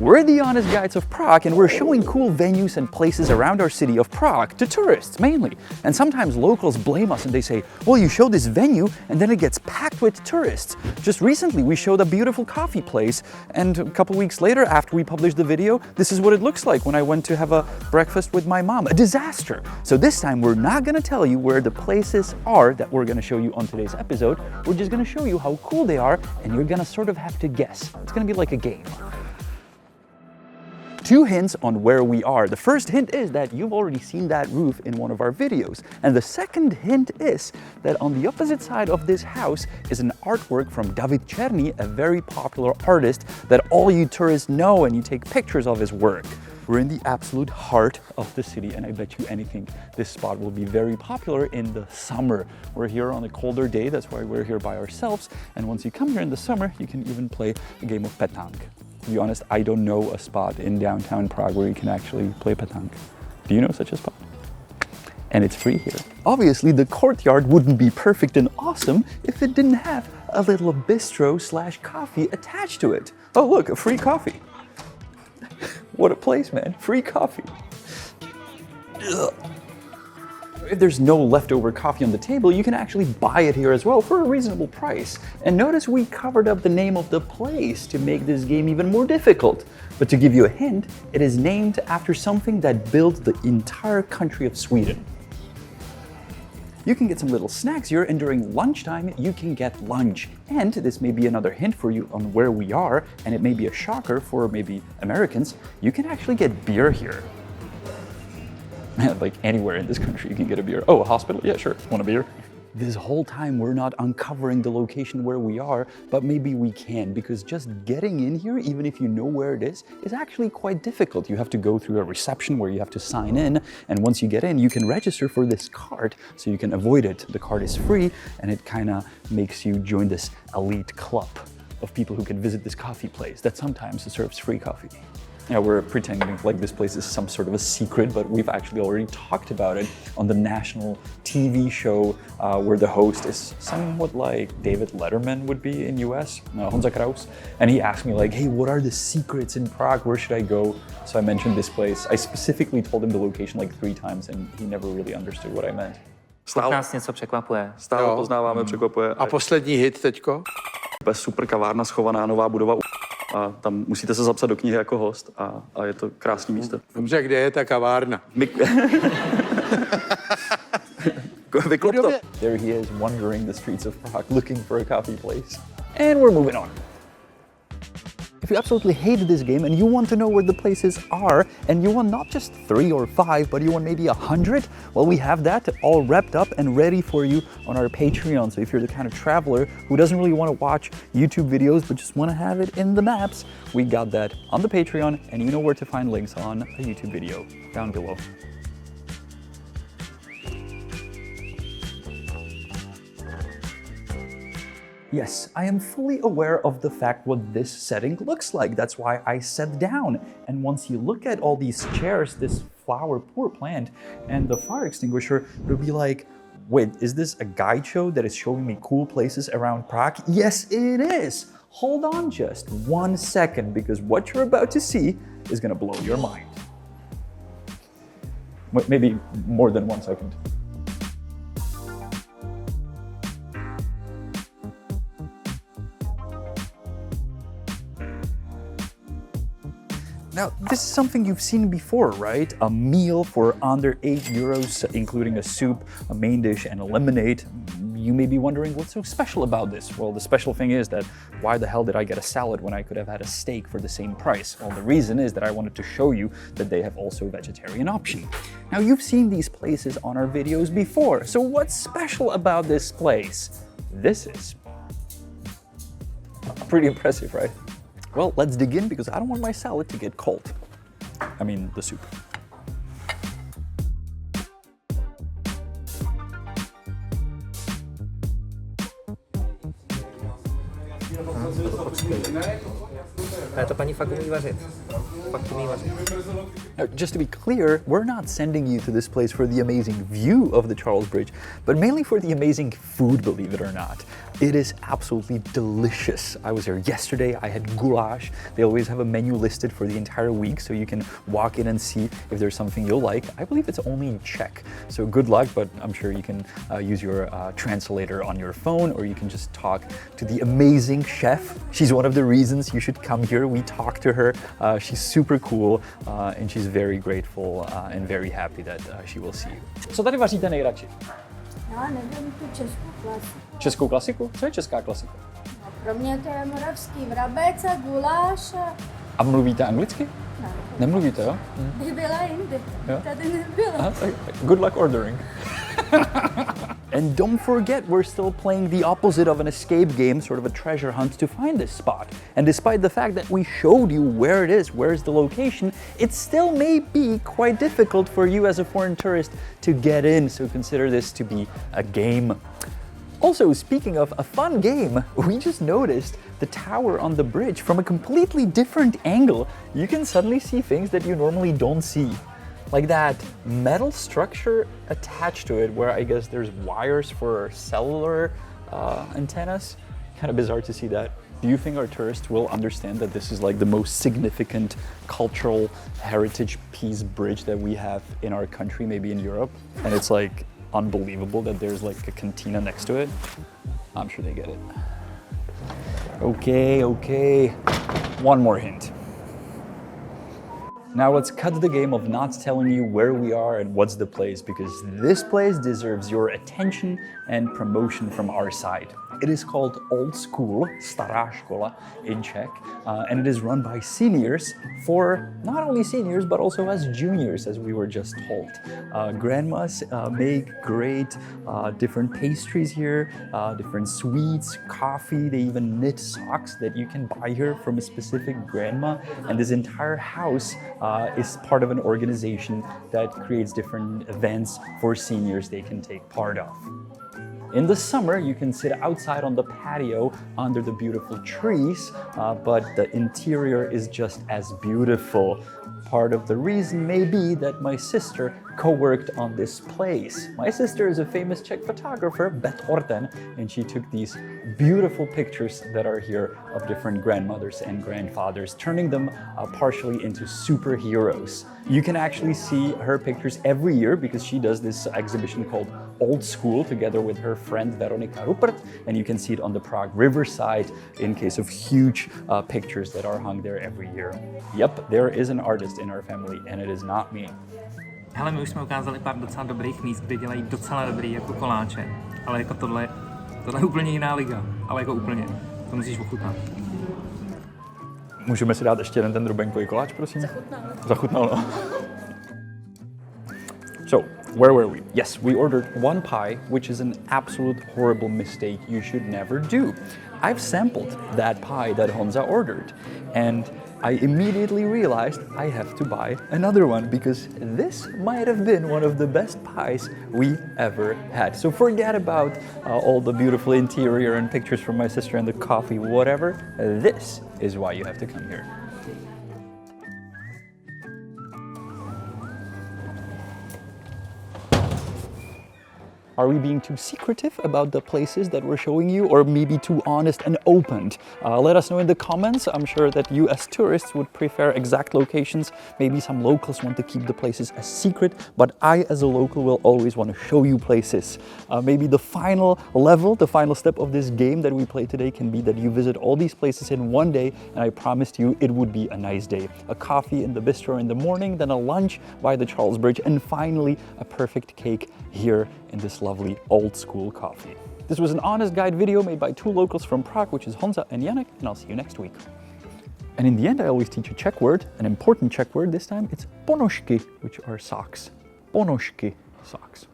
We're the Honest Guides of Prague, and we're showing cool venues and places around our city of Prague to tourists mainly. And sometimes locals blame us and they say, well, you show this venue and then it gets packed with tourists. Just recently we showed a beautiful coffee place, and a couple weeks later after we published the video, this is what it looks like when I went to have a breakfast with my mom. A disaster. So this time we're not gonna tell you where the places are that we're gonna show you on today's episode. We're just gonna show you how cool they are, and you're gonna sort of have to guess. It's gonna be like a game. 2 hints on where we are. The first hint is that you've already seen that roof in one of our videos. And the second hint is that on the opposite side of this house is an artwork from David Černý, a very popular artist that all you tourists know and you take pictures of his work. We're in the absolute heart of the city, and I bet you anything this spot will be very popular in the summer. We're here on a colder day, that's why we're here by ourselves. And once you come here in the summer, you can even play a game of petanque. To be honest, I don't know a spot in downtown Prague where you can actually play petanque. Do you know such a spot? And it's free here. Obviously, the courtyard wouldn't be perfect and awesome if it didn't have a little bistro/coffee attached to it. Oh look, a free coffee. What a place, man. Free coffee. Ugh. If there's no leftover coffee on the table, you can actually buy it here as well for a reasonable price. And notice we covered up the name of the place to make this game even more difficult. But to give you a hint, it is named after something that built the entire country of Sweden. You can get some little snacks here, and during lunchtime you can get lunch. And this may be another hint for you on where we are, and it may be a shocker for maybe Americans, you can actually get beer here. Like anywhere in this country you can get a beer. Oh, a hospital? Yeah, sure. Want a beer? This whole time we're not uncovering the location where we are, but maybe we can, because just getting in here, even if you know where it is actually quite difficult. You have to go through a reception where you have to sign in, and once you get in, you can register for this card, so you can avoid it. The card is free, and it kind of makes you join this elite club of people who can visit this coffee place that sometimes serves free coffee. Yeah, we're pretending like this place is some sort of a secret, but we've actually already talked about it on the national TV show where the host is somewhat like David Letterman would be in US, Honza Kraus. And he asked me like, hey, what are the secrets in Prague? Where should I go? So I mentioned this place. I specifically told him the location like 3 times and he never really understood what I meant. Stále nás něco překvapuje. Stále poznáváme, překvapuje. A poslední hit teďko? Super kavárna, schovaná nová budova. A tam musíte se zapsat do knihy jako host a je to krásné místo. Dobře, kde je ta kavárna? Vyklop to. There he is, wandering the streets of Prague, looking for a coffee place. And we're moving on. If you absolutely hate this game and you want to know where the places are, and you want not just 3 or 5, but you want maybe 100, well, we have that all wrapped up and ready for you on our Patreon. So if you're the kind of traveler who doesn't really want to watch YouTube videos, but just want to have it in the maps, we got that on the Patreon, and you know where to find links on a YouTube video down below. Yes, I am fully aware of the fact what this setting looks like. That's why I sat down. And once you look at all these chairs, this flower pot plant, and the fire extinguisher, you'll be like, wait, is this a guide show that is showing me cool places around Prague? Yes, it is. Hold on just 1 second, because what you're about to see is gonna blow your mind. Maybe more than 1 second. Now, this is something you've seen before, right? A meal for under €8, including a soup, a main dish, and a lemonade. You may be wondering what's so special about this. Well, the special thing is that why the hell did I get a salad when I could have had a steak for the same price? Well, the reason is that I wanted to show you that they have also a vegetarian option. Now, you've seen these places on our videos before, so what's special about this place? This is pretty impressive, right? Well, let's dig in, because I don't want my salad to get cold. I mean, the soup. Ale ta paní fakt umí vařit. Fakt umí vařit. Now, just to be clear, we're not sending you to this place for the amazing view of the Charles Bridge, but mainly for the amazing food, believe it or not. It is absolutely delicious. I was here yesterday, I had goulash. They always have a menu listed for the entire week, so you can walk in and see if there's something you'll like. I believe it's only in Czech, so good luck, but I'm sure you can use your translator on your phone, or you can just talk to the amazing chef. She's one of the reasons you should come here. We talked to her. She's super cool, and she's very grateful and very happy that she will see you. Co tady vaříte nejradši? Já nevím tu českou klasiku. Českou klasiku? Co je česká klasika? No, pro mě to je moravský vrabec a guláš A mluvíte anglicky? Ne. Nemluvíte, jo? Bych byla jindy. Jo. Tady nebyla. Good luck ordering. And don't forget, we're still playing the opposite of an escape game, sort of a treasure hunt to find this spot. And despite the fact that we showed you where it is, where's the location, it still may be quite difficult for you as a foreign tourist to get in, so consider this to be a game. Also, speaking of a fun game, we just noticed the tower on the bridge from a completely different angle. You can suddenly see things that you normally don't see. Like that metal structure attached to it where I guess there's wires for cellular antennas. Kind of bizarre to see that. Do you think our tourists will understand that this is like the most significant cultural heritage piece bridge that we have in our country, maybe in Europe? And it's like unbelievable that there's like a cantina next to it. I'm sure they get it. Okay. One more hint. Now let's cut the game of not telling you where we are and what's the place, because this place deserves your attention and promotion from our side. It is called Old School, Stará škola in Czech, and it is run by seniors for not only seniors, but also as juniors, as we were just told. Grandmas make great different pastries here, different sweets, coffee. They even knit socks that you can buy here from a specific grandma. And this entire house is part of an organization that creates different events for seniors they can take part of. In the summer, you can sit outside on the patio under the beautiful trees, but the interior is just as beautiful. Part of the reason may be that my sister co-worked on this place. My sister is a famous Czech photographer, Bet Orten, and she took these beautiful pictures that are here of different grandmothers and grandfathers, turning them partially into superheroes. You can actually see her pictures every year because she does this exhibition called Old School together with her friend Veronika Rupert, and you can see it on the Prague riverside in case of huge pictures that are hung there every year. Yep, there is an artist in our family, and it is not me. Hele, my už jsme ukázali pár docela dobrých míst, kde dělají docela dobrý jako koláče, ale jako tohle je úplně jiná liga, ale jako úplně, to musíš ochutnat. Můžeme si dát ještě jeden ten drubenkový koláč, prosím? Zachutnal, no. So, where were we? Yes, we ordered one pie, which is an absolute horrible mistake you should never do. I've sampled that pie that Honza ordered, and I immediately realized I have to buy another one because this might have been one of the best pies we ever had. So forget about all the beautiful interior and pictures from my sister and the coffee, whatever. This is why you have to come here. Are we being too secretive about the places that we're showing you, or maybe too honest and open? Let us know in the comments. I'm sure that you as tourists would prefer exact locations. Maybe some locals want to keep the places a secret, but I as a local will always want to show you places. Maybe the final level, the final step of this game that we play today can be that you visit all these places in one day, and I promised you it would be a nice day. A coffee in the bistro in the morning, then a lunch by the Charles Bridge, and finally a perfect cake here in this lovely Old School coffee. This was an honest guide video made by two locals from Prague, which is Honza and Janek, and I'll see you next week. And in the end, I always teach a Czech word, an important Czech word this time. It's ponožky, which are socks. Ponožky, socks.